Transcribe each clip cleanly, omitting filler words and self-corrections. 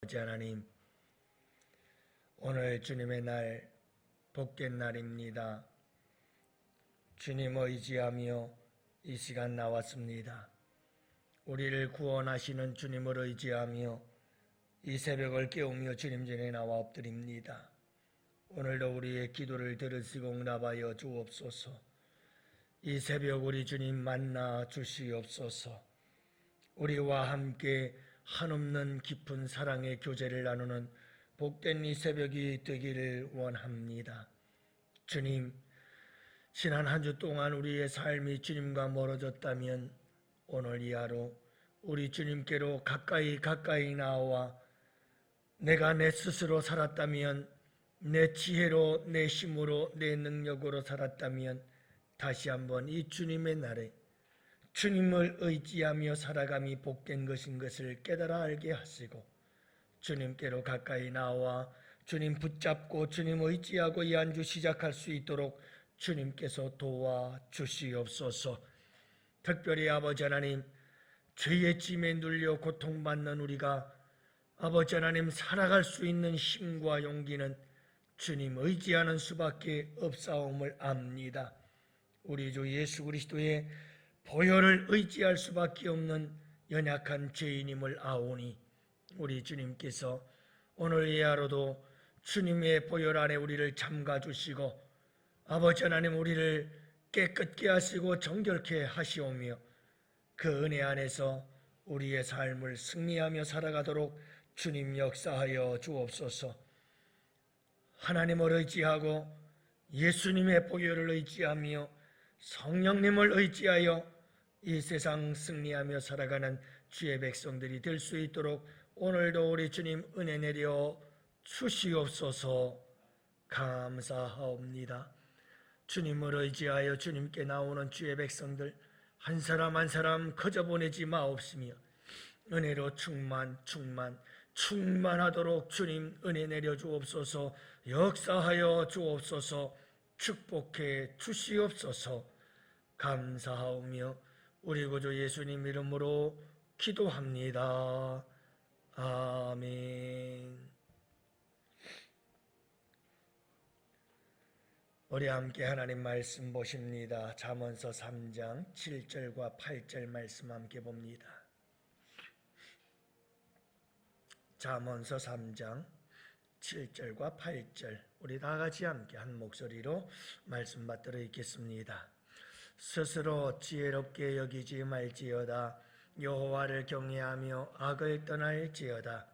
아버지 하나님, 오늘 주님의 날, 복된 날입니다. 주님 의지하며 이 시간 나왔습니다. 우리를 구원하시는 주님을 의지하며 이 새벽을 깨우며 주님 전에 나와 엎드립니다. 오늘도 우리의 기도를 들으시고 응답하여 주옵소서. 이 새벽 우리 주님 만나 주시옵소서. 우리와 함께 한없는 깊은 사랑의 교제를 나누는 복된 이 새벽이 되기를 원합니다. 주님, 지난 한 주 동안 우리의 삶이 주님과 멀어졌다면 오늘 이 하루 우리 주님께로 가까이 나와 내가 내 스스로 살았다면, 내 지혜로, 내 힘으로, 내 능력으로 살았다면 다시 한번 이 주님의 날에 주님을 의지하며 살아감이 복된 것인 것을 깨달아 알게 하시고, 주님께로 가까이 나와 주님 붙잡고 주님 의지하고 이 한 주 시작할 수 있도록 주님께서 도와주시옵소서. 특별히 아버지 하나님, 죄의 짐에 눌려 고통받는 우리가 아버지 하나님 살아갈 수 있는 힘과 용기는 주님 의지하는 수밖에 없사옴을 압니다. 우리 주 예수 그리스도의 보혈을 의지할 수밖에 없는 연약한 죄인임을 아오니 우리 주님께서 오늘 이 하루도 주님의 보혈 안에 우리를 잠가 주시고 아버지 하나님 우리를 깨끗게 하시고 정결케 하시오며 그 은혜 안에서 우리의 삶을 승리하며 살아가도록 주님 역사하여 주옵소서. 하나님을 의지하고 예수님의 보혈을 의지하며 성령님을 의지하여 이 세상 승리하며 살아가는 주의 백성들이 될 수 있도록 오늘도 우리 주님 은혜 내려 주시옵소서. 감사하옵니다. 주님을 의지하여 주님께 나오는 주의 백성들 한 사람 한 사람 거저 보내지 마옵시며 은혜로 충만하도록 주님 은혜 내려 주옵소서. 역사하여 주옵소서. 축복해 주시옵소서. 감사하오며 우리 구주 예수님 이름으로 기도합니다. 아멘. 우리 함께 하나님 말씀 보십니다. 잠언서 3장 7절과 8절 말씀 함께 봅니다. 잠언서 3장 7절과 8절 우리 다 같이 함께 한 목소리로 말씀 받들어 읽겠습니다. 스스로 지혜롭게 여기지 말지어다. 여호와를 경외하며 악을 떠날지어다.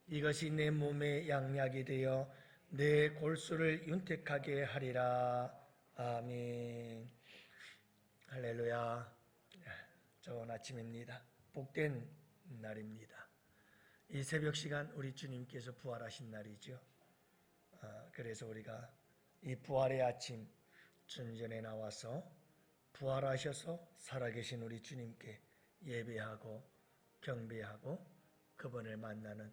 이것이 내 몸의 양약이 되어 내 골수를 윤택하게 하리라. 아멘. 할렐루야. 좋은 아침입니다. 복된 날입니다. 이 새벽 시간 우리 주님께서 부활하신 날이죠. 그래서 우리가 이 부활의 아침 주님 전에 나와서 부활하셔서 살아계신 우리 주님께 예배하고 경배하고 그분을 만나는,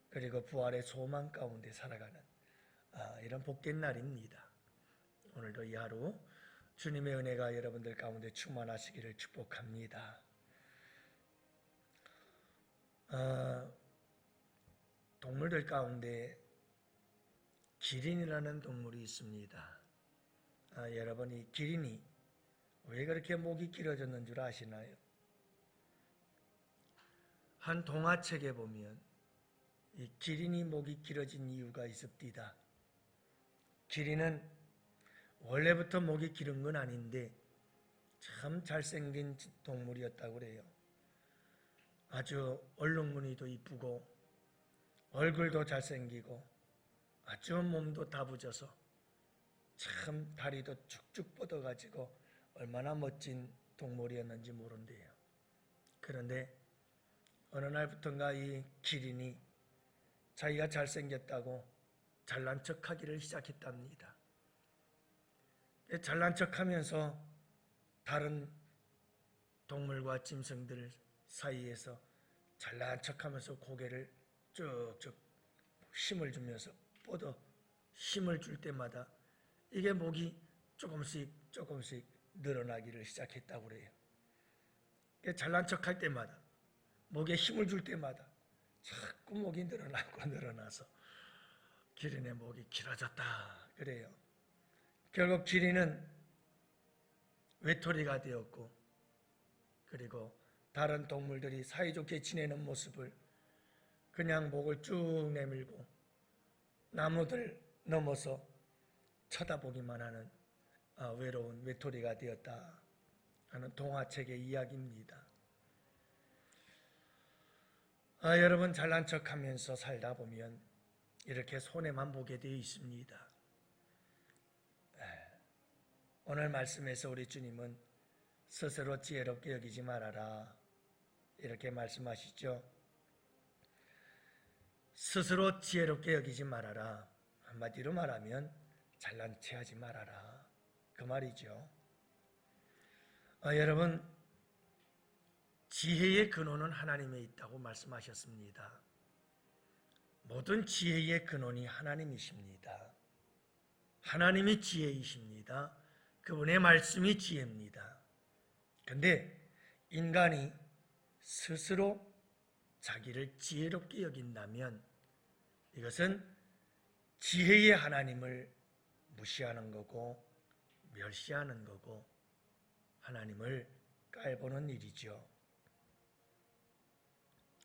그리고 부활의 소망 가운데 살아가는 이런 복된 날입니다. 오늘도 이 하루 주님의 은혜가 여러분들 가운데 충만하시기를 축복합니다. 동물들 가운데 기린이라는 동물이 있습니다. 여러분 이 기린이 왜 그렇게 목이 길어졌는 줄 아시나요? 한 동화책에 보면 이 기린이 목이 길어진 이유가 있습니다. 기린은 원래부터 목이 길은 건 아닌데 참 잘생긴 동물이었다고 그래요. 아주 얼룩무늬도 이쁘고 얼굴도 잘생기고 아주 몸도 다부져서 참 다리도 축축 뻗어가지고 얼마나 멋진 동물이었는지 모른대요. 그런데 어느 날부터인가 이 기린이 자기가 잘생겼다고 잘난 척하기를 시작했답니다. 잘난 척하면서 다른 동물과 짐승들 사이에서 잘난 척하면서 고개를 쭉쭉 힘을 주면서 뻗어 힘을 줄 때마다 이게 목이 조금씩 늘어나기를 시작했다고 그래요. 잘난 척할 때마다 목에 힘을 줄 때마다 자꾸 목이 늘어나고 늘어나서 기린의 목이 길어졌다 그래요. 결국 기린은 외톨이가 되었고, 그리고 다른 동물들이 사이좋게 지내는 모습을 그냥 목을 쭉 내밀고 나무들 넘어서 쳐다보기만 하는 외로운 외톨이가 되었다 하는 동화책의 이야기입니다. 여러분, 잘난 척하면서 살다 보면 이렇게 손해만 보게 되어 있습니다. 오늘 말씀에서 우리 주님은 스스로 지혜롭게 여기지 말아라 이렇게 말씀하시죠. 스스로 지혜롭게 여기지 말아라. 한마디로 말하면 잘난 체하지 말아라 그 말이죠. 여러분, 지혜의 근원은 하나님에 있다고 말씀하셨습니다. 모든 지혜의 근원이 하나님이십니다. 하나님이 지혜이십니다. 그분의 말씀이 지혜입니다. 그런데 인간이 스스로 자기를 지혜롭게 여긴다면 이것은 지혜의 하나님을 무시하는 거고 멸시하는 거고 하나님을 깔보는 일이죠.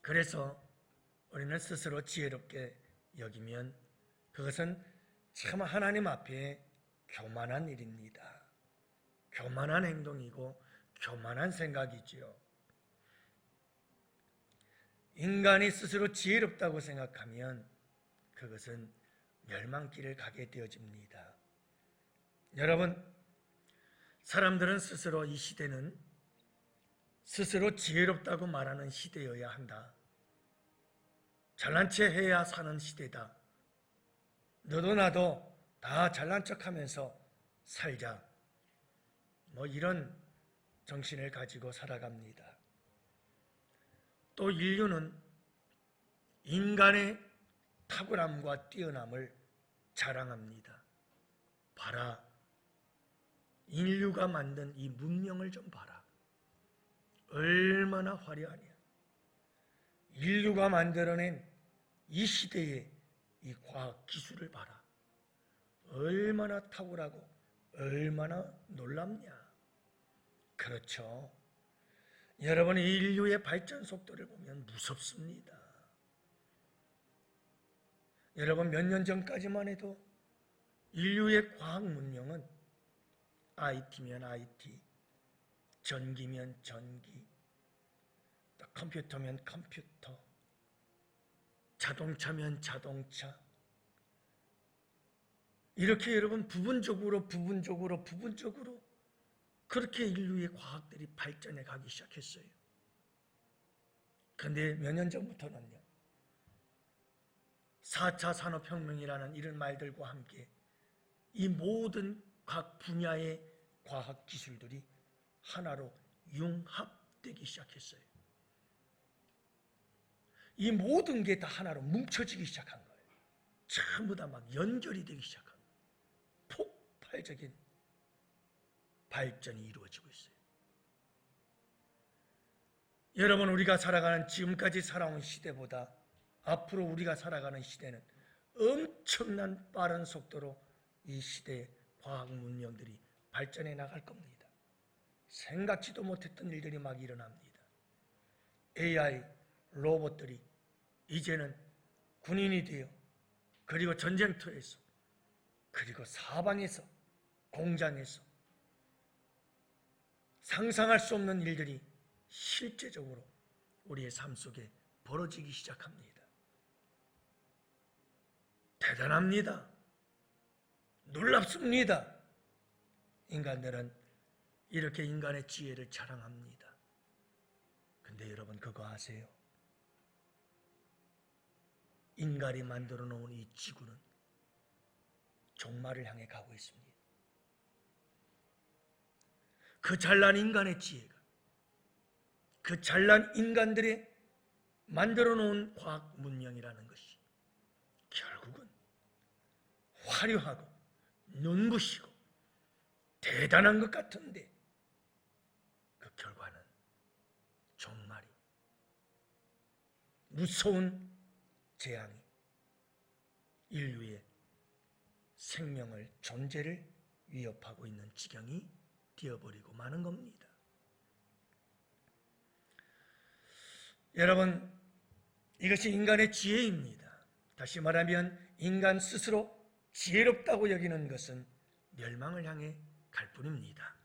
그래서 우리는 스스로 지혜롭게 여기면 그것은 참 하나님 앞에 교만한 일입니다. 교만한 행동이고 교만한 생각이지요. 인간이 스스로 지혜롭다고 생각하면 그것은 멸망길을 가게 되어집니다. 여러분, 사람들은 스스로 이 시대는 스스로 지혜롭다고 말하는 시대여야 한다. 잘난 체 해야 사는 시대다. 너도 나도 다 잘난 척하면서 살자. 이런 정신을 가지고 살아갑니다. 또 인류는 인간의 탁월함과 뛰어남을 자랑합니다. 봐라, 인류가 만든 이 문명을 좀 봐라. 얼마나 화려하냐. 인류가 만들어낸 이 시대의 이 과학 기술을 봐라. 얼마나 탁월하고 얼마나 놀랍냐. 그렇죠. 여러분, 인류의 발전 속도를 보면 무섭습니다. 여러분, 몇 년 전까지만 해도 인류의 과학 문명은 IT면 IT, 전기면 전기, 또 컴퓨터면 컴퓨터, 자동차면 자동차, 이렇게 여러분 부분적으로 그렇게 인류의 과학들이 발전해 가기 시작했어요. 그런데 몇 년 전부터는요, 4차 산업혁명이라는 이런 말들과 함께 이 모든 각 분야의 과학 기술들이 하나로 융합되기 시작했어요. 이 모든 게 다 하나로 뭉쳐지기 시작한 거예요. 전부 다 막 연결이 되기 시작한 거예요. 폭발적인 발전이 이루어지고 있어요. 여러분, 우리가 살아가는 지금까지 살아온 시대보다 앞으로 우리가 살아가는 시대는 엄청난 빠른 속도로 이 시대의 과학 문명들이 발전해 나갈 겁니다. 생각지도 못했던 일들이 막 일어납니다. AI, 로봇들이 이제는 군인이 되어, 그리고 전쟁터에서, 그리고 사방에서, 공장에서 상상할 수 없는 일들이 실제적으로 우리의 삶 속에 벌어지기 시작합니다. 대단합니다. 놀랍습니다. 인간들은 이렇게 인간의 지혜를 자랑합니다. 근데 여러분, 그거 아세요? 인간이 만들어 놓은 이 지구는 종말을 향해 가고 있습니다. 그 잘난 인간의 지혜가, 그 잘난 인간들의 만들어 놓은 과학 문명이라는 것이 결국은 화려하고 눈부시고 대단한 것 같은데 그 결과는 종말이 무서운 재앙이 인류의 생명을, 존재를 위협하고 있는 지경이 되어버리고 마는 겁니다. 여러분, 이것이 인간의 지혜입니다. 다시 말하면 인간 스스로 지혜롭다고 여기는 것은 멸망을 향해 갈 뿐입니다.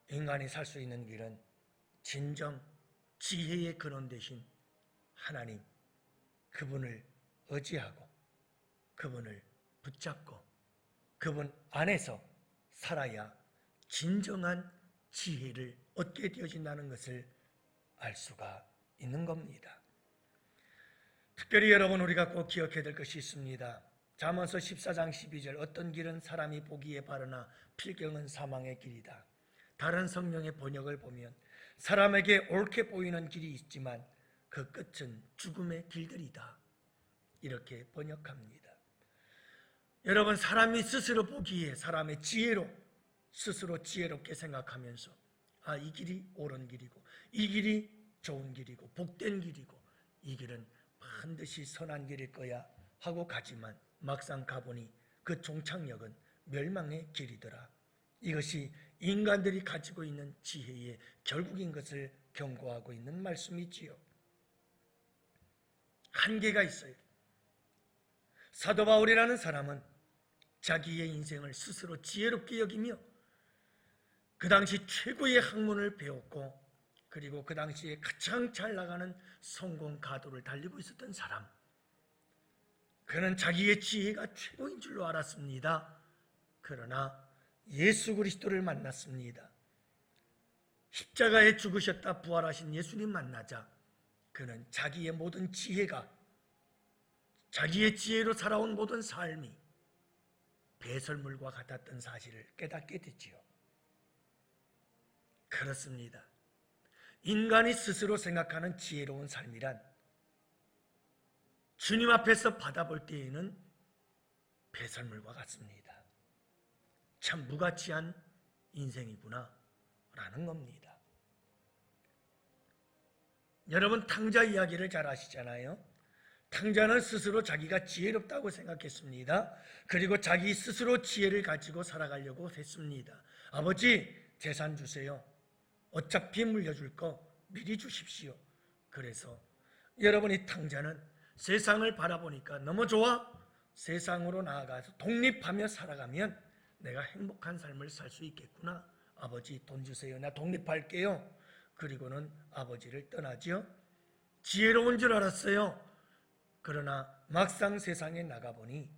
인간이 살 수 있는 길은 진정 지혜의 근원 되신 하나님, 그분을 의지하고 그분을 붙잡고 그분 안에서 살아야 진정한 지혜를 얻게 되어진다는 것을 알 수가 있는 겁니다. 특별히 여러분, 우리가 꼭 기억해야 될 것이 있습니다. 잠언서 14장 12절, 어떤 길은 사람이 보기에 바르나 필경은 사망의 길이다. 다른 성경의 번역을 보면 사람에게 옳게 보이는 길이 있지만 그 끝은 죽음의 길들이다, 이렇게 번역합니다. 여러분, 사람이 스스로 보기에 사람의 지혜로 스스로 지혜롭게 생각하면서 이 길이 옳은 길이고 이 길이 좋은 길이고 복된 길이고 이 길은 반드시 선한 길일 거야 하고 가지만 막상 가보니 그 종착역은 멸망의 길이더라. 이것이 인간들이 가지고 있는 지혜의 결국인 것을 경고하고 있는 말씀이지요. 한계가 있어요. 사도 바울이라는 사람은 자기의 인생을 스스로 지혜롭게 여기며 그 당시 최고의 학문을 배웠고, 그리고 그 당시에 가장 잘 나가는 성공 가도를 달리고 있었던 사람, 그는 자기의 지혜가 최고인 줄로 알았습니다. 그러나 예수 그리스도를 만났습니다. 십자가에 죽으셨다 부활하신 예수님 만나자 그는 자기의 모든 지혜가, 자기의 지혜로 살아온 모든 삶이 배설물과 같았던 사실을 깨닫게 됐지요. 그렇습니다. 인간이 스스로 생각하는 지혜로운 삶이란 주님 앞에서 받아볼 때에는 배설물과 같습니다. 참 무가치한 인생이구나 라는 겁니다. 여러분, 탕자 이야기를 잘 아시잖아요. 탕자는 스스로 자기가 지혜롭다고 생각했습니다. 그리고 자기 스스로 지혜를 가지고 살아가려고 했습니다. 아버지, 재산 주세요. 어차피 물려줄 거 미리 주십시오. 그래서 여러분, 이 탕자는 세상을 바라보니까 너무 좋아. 세상으로 나아가서 독립하며 살아가면 내가 행복한 삶을 살 수 있겠구나. 아버지, 돈 주세요. 나 독립할게요. 그리고는 아버지를 떠나죠. 지혜로운 줄 알았어요. 그러나 막상 세상에 나가보니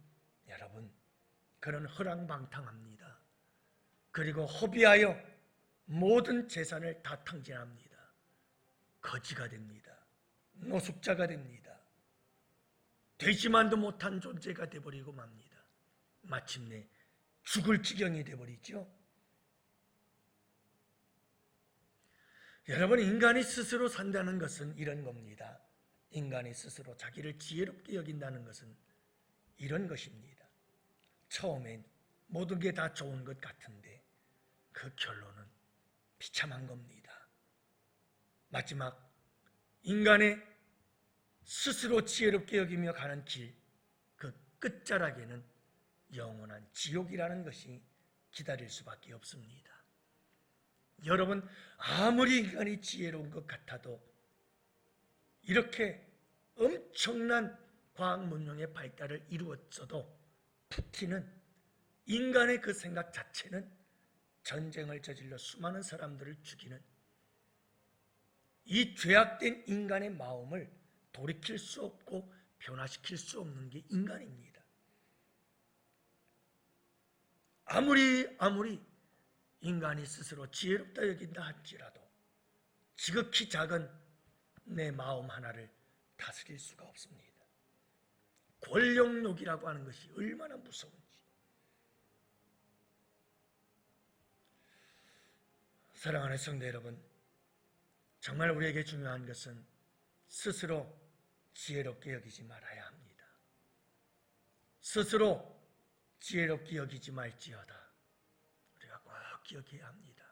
여러분, 그는 허랑방탕합니다. 그리고 허비하여 모든 재산을 다 탕진합니다. 거지가 됩니다. 노숙자가 됩니다. 되지만도 못한 존재가 되어버리고 맙니다. 마침내 죽을 지경이 되어버리죠. 여러분, 인간이 스스로 산다는 것은 이런 겁니다. 인간이 스스로 자기를 지혜롭게 여긴다는 것은 이런 것입니다. 처음엔 모든 게 다 좋은 것 같은데 그 결론은 비참한 겁니다. 마지막 인간의 스스로 지혜롭게 여기며 가는 길, 그 끝자락에는 영원한 지옥이라는 것이 기다릴 수밖에 없습니다. 여러분, 아무리 인간이 지혜로운 것 같아도 이렇게 엄청난 과학 문명의 발달을 이루었어도 푸틴은, 인간의 그 생각 자체는 전쟁을 저질러 수많은 사람들을 죽이는 이 죄악된 인간의 마음을 돌이킬 수 없고 변화시킬 수 없는 게 인간입니다. 아무리 인간이 스스로 지혜롭다 여긴다 할지라도 지극히 작은 내 마음 하나를 다스릴 수가 없습니다. 권력욕이라고 하는 것이 얼마나 무서운지. 사랑하는 성도 여러분, 정말 우리에게 중요한 것은 스스로 지혜롭게 여기지 말아야 합니다. 스스로 지혜롭게 여기지 말지어다. 우리가 꼭 기억해야 합니다.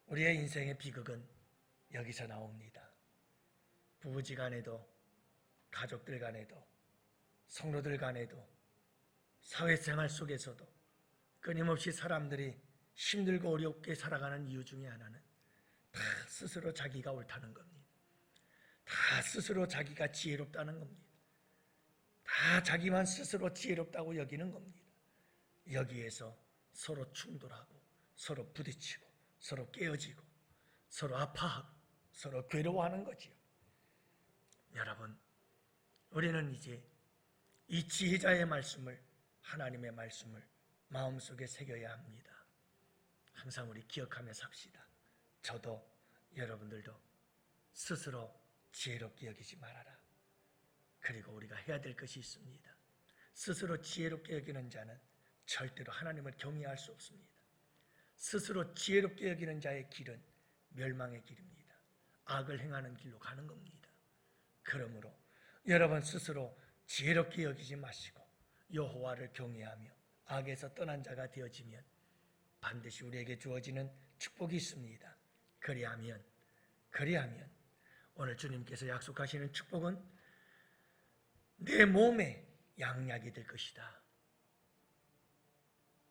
우리의 인생의 비극은 여기서 나옵니다. 부부지간에도, 가족들 간에도, 성도들 간에도, 사회생활 속에서도 끊임없이 사람들이 힘들고 어렵게 살아가는 이유 중에 하나는 다 스스로 자기가 옳다는 겁니다. 다 스스로 자기가 지혜롭다는 겁니다. 다 자기만 스스로 지혜롭다고 여기는 겁니다. 여기에서 서로 충돌하고, 서로 부딪히고, 서로 깨어지고, 서로 아파하고, 서로 괴로워하는 거지요. 여러분, 우리는 이제 이 지혜자의 말씀을, 하나님의 말씀을 마음속에 새겨야 합니다. 항상 우리 기억하며 삽시다. 저도 여러분들도 스스로 지혜롭게 여기지 말아라. 그리고 우리가 해야 될 것이 있습니다. 스스로 지혜롭게 여기는 자는 절대로 하나님을 경외할 수 없습니다. 스스로 지혜롭게 여기는 자의 길은 멸망의 길입니다. 악을 행하는 길로 가는 겁니다. 그러므로 여러분 스스로 지혜롭게 여기지 마시고 여호와를 경외하며 악에서 떠난 자가 되어지면 반드시 우리에게 주어지는 축복이 있습니다. 그리하면 오늘 주님께서 약속하시는 축복은 내 몸에 양약이 될 것이다.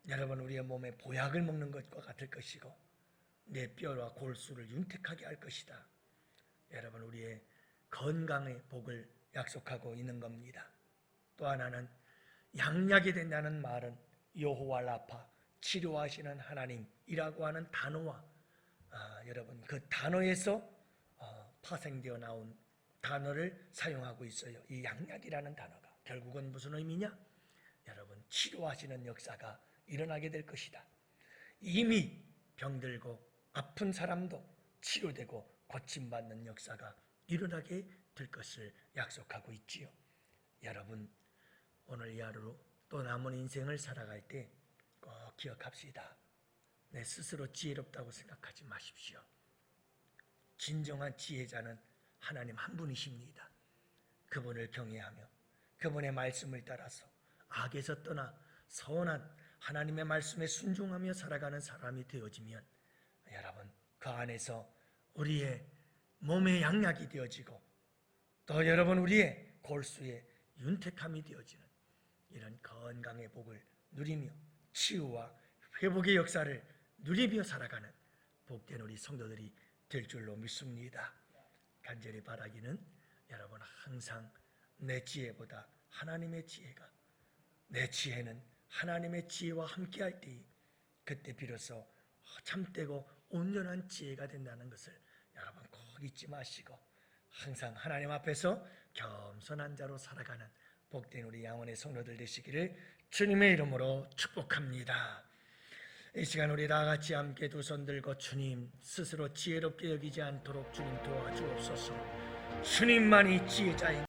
여러분, 우리의 몸에 보약을 먹는 것과 같을 것이고 내 뼈와 골수를 윤택하게 할 것이다. 여러분, 우리의 건강의 복을 약속하고 있는 겁니다. 또 하나는 양약이 된다는 말은 여호와 라파, 치료하시는 하나님이라고 하는 단어와 여러분 그 단어에서 파생되어 나온 단어를 사용하고 있어요. 이 양약이라는 단어가 결국은 무슨 의미냐? 여러분, 치료하시는 역사가 일어나게 될 것이다. 이미 병들고 아픈 사람도 치료되고 고침받는 역사가 일어나게 될 것을 약속하고 있지요. 여러분, 오늘 이 하루 또 남은 인생을 살아갈 때 꼭 기억합시다. 내 스스로 지혜롭다고 생각하지 마십시오. 진정한 지혜자는 하나님 한 분이십니다. 그분을 경외하며 그분의 말씀을 따라서 악에서 떠나 선한 하나님의 말씀에 순종하며 살아가는 사람이 되어지면 여러분, 그 안에서 우리의 몸의 양약이 되어지고 또 여러분 우리의 골수의 윤택함이 되어지는 이런 건강의 복을 누리며 치유와 회복의 역사를 누리며 살아가는 복된 우리 성도들이 될 줄로 믿습니다. 간절히 바라기는 여러분 항상 내 지혜보다 하나님의 지혜가, 내 지혜는 하나님의 지혜와 함께할 때 그때 비로소 참되고 온전한 지혜가 된다는 것을 여러분 꼭 잊지 마시고 항상 하나님 앞에서 겸손한 자로 살아가는 복된 우리 양원의 성도들 되시기를 주님의 이름으로 축복합니다. 이 시간 우리 다 같이 함께 두 손 들고 주님 스스로 지혜롭게 여기지 않도록 주님 도와주옵소서. 주님만이 지혜자인